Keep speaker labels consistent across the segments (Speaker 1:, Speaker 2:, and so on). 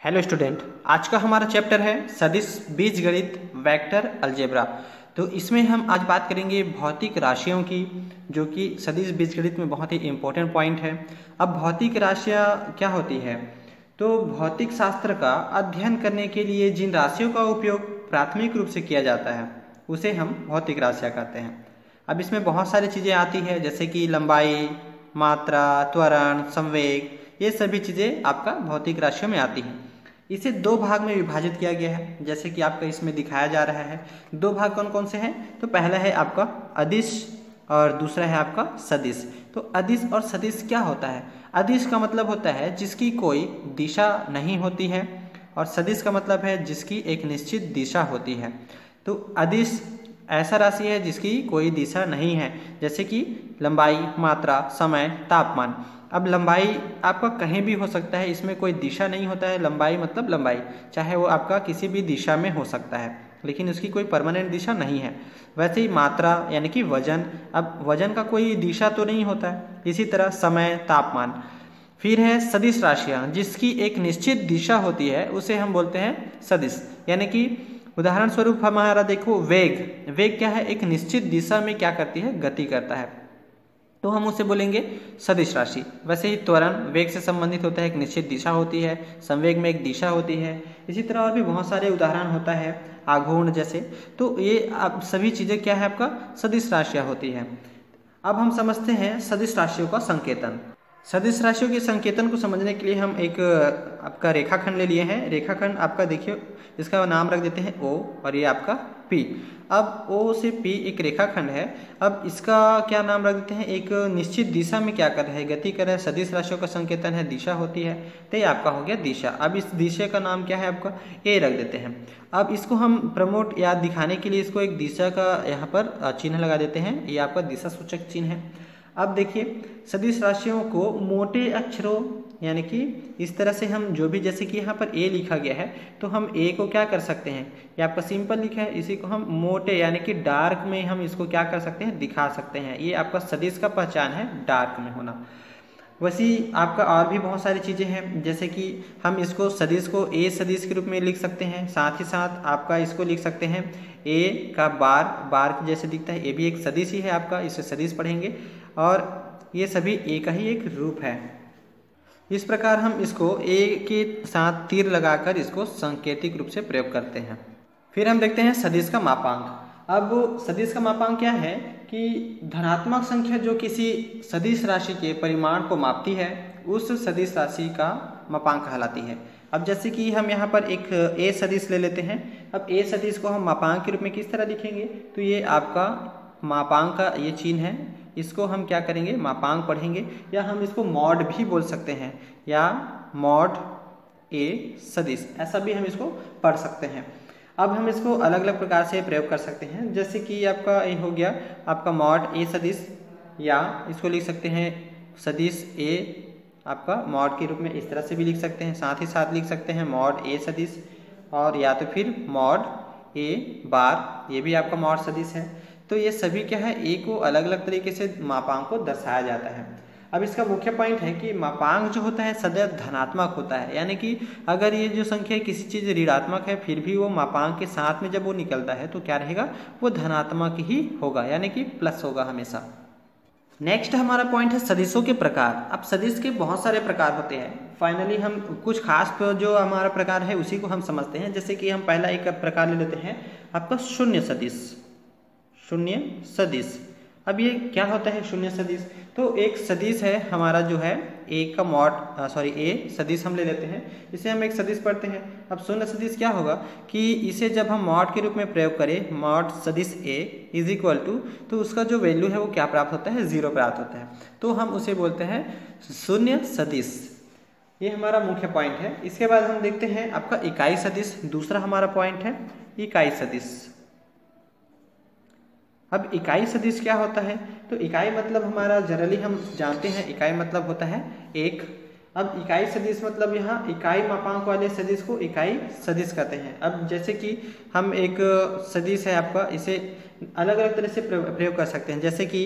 Speaker 1: Hello student, आज का हमारा चैप्टर है सदिश बीजगणित वेक्टर अलजेब्रा। तो इसमें हम आज बात करेंगे भौतिक राशियों की, जो कि सदिश बीजगणित में बहुत ही इम्पोर्टेंट पॉइंट है। अब भौतिक राशियाँ क्या होती है? तो भौतिक शास्त्र का अध्ययन करने के लिए जिन राशियों का उपयोग प्राथमिक रूप से किया जाता है उसे हम भौतिक राशियाँ कहते हैं। अब इसमें बहुत सारी चीज़ें आती है, जैसे कि लंबाई, मात्रा, त्वरण, संवेग, ये सभी चीज़ें आपका भौतिक राशियों में आती हैं। इसे दो भाग में विभाजित किया गया है, जैसे कि आपका इसमें दिखाया जा रहा है। दो भाग कौन कौन से हैं? तो पहला है आपका अदिश और दूसरा है आपका सदिश। तो अदिश और सदिश क्या होता है? अदिश का मतलब होता है जिसकी कोई दिशा नहीं होती है, और सदिश का मतलब है जिसकी एक निश्चित दिशा होती है। तो अदिश ऐसा राशि है जिसकी कोई दिशा नहीं है, जैसे कि लंबाई, मात्रा, समय, तापमान। अब लंबाई आपका कहीं भी हो सकता है, इसमें कोई दिशा नहीं होता है। लंबाई मतलब लंबाई, चाहे वो आपका किसी भी दिशा में हो सकता है, लेकिन उसकी कोई परमानेंट दिशा नहीं है। वैसे ही मात्रा यानी कि वजन, अब वजन का कोई दिशा तो नहीं होता है। इसी तरह समय, तापमान। फिर है सदिश राशियाँ, जिसकी एक निश्चित दिशा होती है, उसे हम बोलते हैं सदिश। यानी कि उदाहरण स्वरूप हमारा देखो, वेग। वेग क्या है? एक निश्चित दिशा में क्या करती है? गति करता है, तो हम उसे बोलेंगे सदिश राशि। वैसे ही त्वरण वेग से संबंधित होता है, एक निश्चित दिशा होती है। संवेग में एक दिशा होती है। इसी तरह और भी बहुत सारे उदाहरण होता है, आघूर्ण जैसे। तो ये आप सभी चीज़ें क्या है? आपका सदिश राशियाँ होती है। अब हम समझते हैं सदिश राशियों का संकेतन। सदिश राशियों के संकेतन को समझने के लिए हम एक आपका रेखाखंड ले लिए हैं। रेखाखंड आपका देखिए, इसका नाम रख देते हैं O, और ये आपका P। अब O से P एक रेखाखंड है। अब इसका क्या नाम रख देते हैं? एक निश्चित दिशा में क्या कर रहा है? गति कर रहा है। सदिश राशियों का संकेतन है, दिशा होती है, तो ये आपका हो गया दिशा। अब इस दिशा का नाम क्या है? आपका A रख देते हैं। अब इसको हम प्रमोट या दिखाने के लिए इसको एक दिशा का यहाँ पर चिन्ह लगा देते हैं। ये आपका दिशा सूचक चिन्ह है। अब देखिए, सदिश राशियों को मोटे अक्षरों यानी कि इस तरह से हम जो भी, जैसे कि यहाँ पर ए लिखा गया है, तो हम ए को क्या कर सकते हैं? ये आपका सिंपल लिखा है, इसी को हम मोटे यानी कि डार्क में हम इसको क्या कर सकते हैं? दिखा सकते हैं। ये आपका सदिश का पहचान है, डार्क में होना। वैसी आपका और भी बहुत सारी चीज़ें हैं, जैसे कि हम इसको सदिश को ए सदिश के रूप में लिख सकते हैं। साथ ही साथ आपका इसको लिख सकते हैं ए का बार, बार के जैसे दिखता है, ये भी एक सदिश ही है आपका, इसे सदिश पढ़ेंगे। और ये सभी ए का ही एक रूप है। इस प्रकार हम इसको ए के साथ तीर लगाकर इसको सांकेतिक रूप से प्रयोग करते हैं। फिर हम देखते हैं सदिश का मापांक। अब सदिश का मापांक क्या है कि धनात्मक संख्या जो किसी सदिश राशि के परिमाण को मापती है, उस सदिश राशि का मापांक कहलाती है। अब जैसे कि हम यहाँ पर एक ए सदिश ले लेते हैं। अब ए सदिश को हम मापांक के रूप में किस तरह लिखेंगे? तो ये आपका मापांक का ये चिन्ह है, इसको हम क्या करेंगे? मापांक पढ़ेंगे, या हम इसको मॉड भी बोल सकते हैं, या मॉड ए सदिश, ऐसा भी हम इसको पढ़ सकते हैं। अब हम इसको अलग अलग प्रकार से प्रयोग कर सकते हैं, जैसे कि आपका ये हो गया आपका मॉड ए सदिश, या इसको लिख सकते हैं सदिश ए आपका मॉड के रूप में, इस तरह से भी लिख सकते हैं। साथ ही साथ लिख सकते हैं मॉड ए सदिश, और या तो फिर मॉड ए बार, ये भी आपका मॉड सदिश है। तो ये सभी क्या है? ए को अलग अलग तरीके से मापांक को दर्शाया जाता है। अब इसका मुख्य पॉइंट है कि मापांक जो होता है सदैव धनात्मक होता है, यानी कि अगर ये जो संख्या किसी चीज़ ऋणात्मक है, फिर भी वो मापांक के साथ में जब वो निकलता है तो क्या रहेगा? वो धनात्मक ही होगा, यानी कि प्लस होगा हमेशा। नेक्स्ट हमारा पॉइंट है सदिशों के प्रकार। अब सदिश के बहुत सारे प्रकार होते हैं। फाइनली हम कुछ खास जो हमारा प्रकार है उसी को हम समझते हैं। जैसे कि हम पहला एक प्रकार ले लेते हैं आपका शून्य सदिश। शून्य सदिश, अब ये क्या होता है शून्य सदिश? तो एक सदिश है हमारा जो है ए का मॉड ए सदिश हम ले लेते हैं, इसे हम एक सदिश पढ़ते हैं। अब शून्य सदिश क्या होगा कि इसे जब हम मॉड के रूप में प्रयोग करें, मॉड सदिश ए इज इक्वल टू, तो उसका जो वैल्यू है वो क्या प्राप्त होता है? 0 प्राप्त होता है। तो हम उसे बोलते हैं शून्य सदिश। ये हमारा मुख्य पॉइंट है। इसके बाद हम देखते हैं आपका इकाई सदिश, दूसरा हमारा पॉइंट है इकाई सदिश। अब इकाई सदिश क्या होता है? तो इकाई मतलब हमारा जनरली हम जानते हैं, इकाई मतलब होता है एक। अब इकाई सदिश मतलब यहाँ इकाई मापांक वाले सदिश को इकाई सदिश कहते हैं। अब जैसे कि हम एक सदिश है आपका, इसे अलग अलग तरह से प्रयोग कर सकते हैं। जैसे कि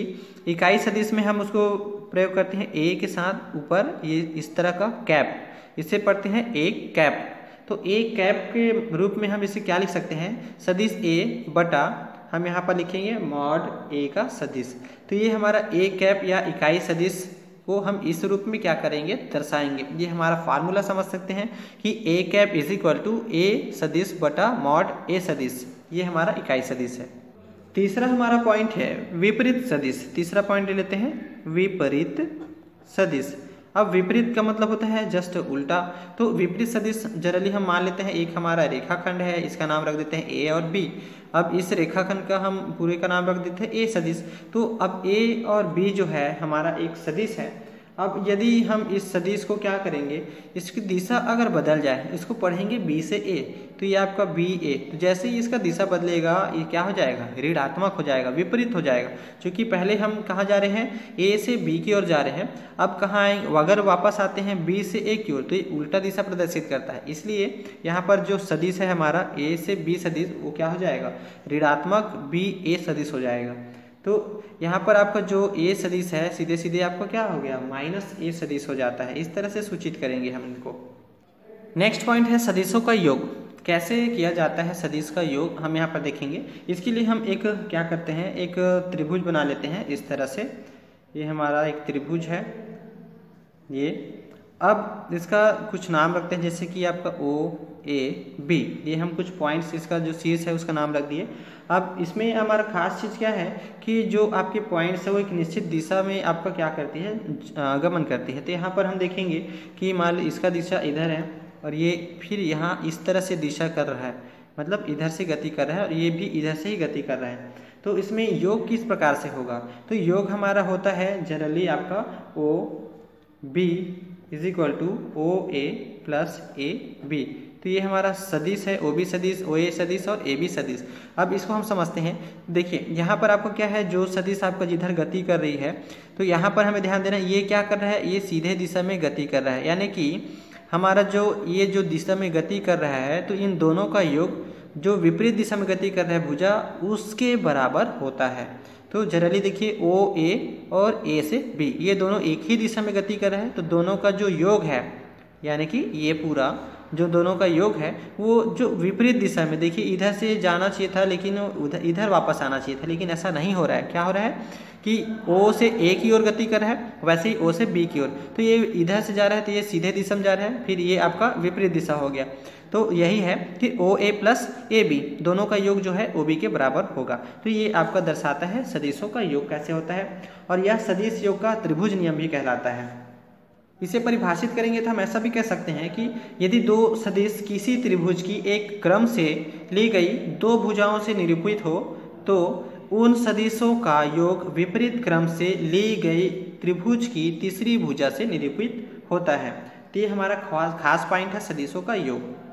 Speaker 1: इकाई सदिश में हम उसको प्रयोग करते हैं ए के साथ ऊपर ये इस तरह का कैप, इसे पढ़ते हैं एक कैप। तो ए कैप के रूप में हम इसे क्या लिख सकते हैं, सदिश ए बटा हम यहाँ पर लिखेंगे मॉड ए का सदिश। तो ये हमारा ए कैप या इकाई सदिश को हम इस रूप में क्या करेंगे, दर्शाएंगे। ये हमारा फार्मूला समझ सकते हैं कि A cap is equal to ए सदिश बटा मॉड ए सदिश, ये हमारा इकाई सदिश है। तीसरा हमारा पॉइंट है विपरीत सदिश। तीसरा पॉइंट ले लेते हैं विपरीत सदिश। अब विपरीत का मतलब होता है जस्ट उल्टा। तो विपरीत सदिश जनरली हम मान लेते हैं एक हमारा रेखाखंड है, इसका नाम रख देते हैं ए और बी। अब इस रेखाखंड का हम पूरे का नाम रख देते हैं ए सदिश। तो अब ए और बी जो है हमारा एक सदिश है। अब यदि हम इस सदिश को क्या करेंगे, इसकी दिशा अगर बदल जाए, इसको पढ़ेंगे बी से ए, तो ये आपका बी ए। तो जैसे ही इसका दिशा बदलेगा ये क्या हो जाएगा, ऋणात्मक हो जाएगा, विपरीत हो जाएगा। क्योंकि पहले हम कहाँ जा रहे हैं, ए से बी की ओर जा रहे हैं। अब कहाँ आएंगे, अगर वापस आते हैं बी से ए की ओर, तो ये उल्टा दिशा प्रदर्शित करता है। इसलिए यहाँ पर जो सदिश है हमारा ए से बी सदिश, वो क्या हो जाएगा, ऋणात्मक बी ए सदिश हो जाएगा। तो यहाँ पर आपका जो ए सदिश है सीधे सीधे आपका क्या हो गया, माइनस ए सदिश हो जाता है। इस तरह से सूचित करेंगे हम इनको। नेक्स्ट पॉइंट है सदिशों का योग। कैसे किया जाता है सदिश का योग, हम यहाँ पर देखेंगे। इसके लिए हम एक क्या करते हैं, एक त्रिभुज बना लेते हैं इस तरह से। ये हमारा एक त्रिभुज है ये। अब इसका कुछ नाम रखते हैं, जैसे कि आपका ओ ए बी, ये हम कुछ पॉइंट्स, इसका जो शीर्ष है उसका नाम रख दिए। अब इसमें हमारा खास चीज़ क्या है कि जो आपके पॉइंट्स है वो एक निश्चित दिशा में आपका क्या करती है, गमन करती है। तो यहाँ पर हम देखेंगे कि मान लो इसका दिशा इधर है और ये फिर यहाँ इस तरह से दिशा कर रहा है, मतलब इधर से गति कर रहा है और ये भी इधर से ही गति कर रहा है। तो इसमें योग किस प्रकार से होगा, तो योग हमारा होता है जनरली आपका O B is equal to O A plus A B. तो ये हमारा सदिश है, ओ बी सदिश, ओ ए सदिश और ए बी सदिश। अब इसको हम समझते हैं। देखिए यहाँ पर आपको क्या है, जो सदिश आपका जिधर गति कर रही है, तो यहाँ पर हमें ध्यान देना है ये क्या कर रहा है, ये सीधे दिशा में गति कर रहा है। यानी कि हमारा जो ये जो दिशा में गति कर रहा है, तो इन दोनों का योग जो विपरीत दिशा में गति कर रहा है भुजा, उसके बराबर होता है। तो जनरली देखिए ओ ए और ए से बी, ये दोनों एक ही दिशा में गति कर रहे हैं। तो दोनों का जो योग है, यानी कि ये पूरा जो दोनों का योग है वो जो विपरीत दिशा में, देखिए इधर से जाना चाहिए था लेकिन उधर इधर वापस आना चाहिए था, लेकिन ऐसा नहीं हो रहा है। क्या हो रहा है कि ओ से ए की ओर गति कर रहा है, वैसे ही ओ से बी की ओर। तो ये इधर से जा रहा है तो ये सीधे दिशा में जा रहा है, फिर ये आपका विपरीत दिशा हो गया। तो यही है कि ओ ए प्लस ए बी दोनों का योग जो है ओ बी के बराबर होगा। तो ये आपका दर्शाता है सदिशों का योग कैसे होता है, और यह सदिश योग का त्रिभुज नियम भी कहलाता है। इसे परिभाषित करेंगे तो हम ऐसा भी कह सकते हैं कि यदि दो सदिश किसी त्रिभुज की एक क्रम से ली गई दो भुजाओं से निरूपित हो, तो उन सदिशों का योग विपरीत क्रम से ली गई त्रिभुज की तीसरी भुजा से निरूपित होता है। तो ये हमारा खास पॉइंट है सदिशों का योग।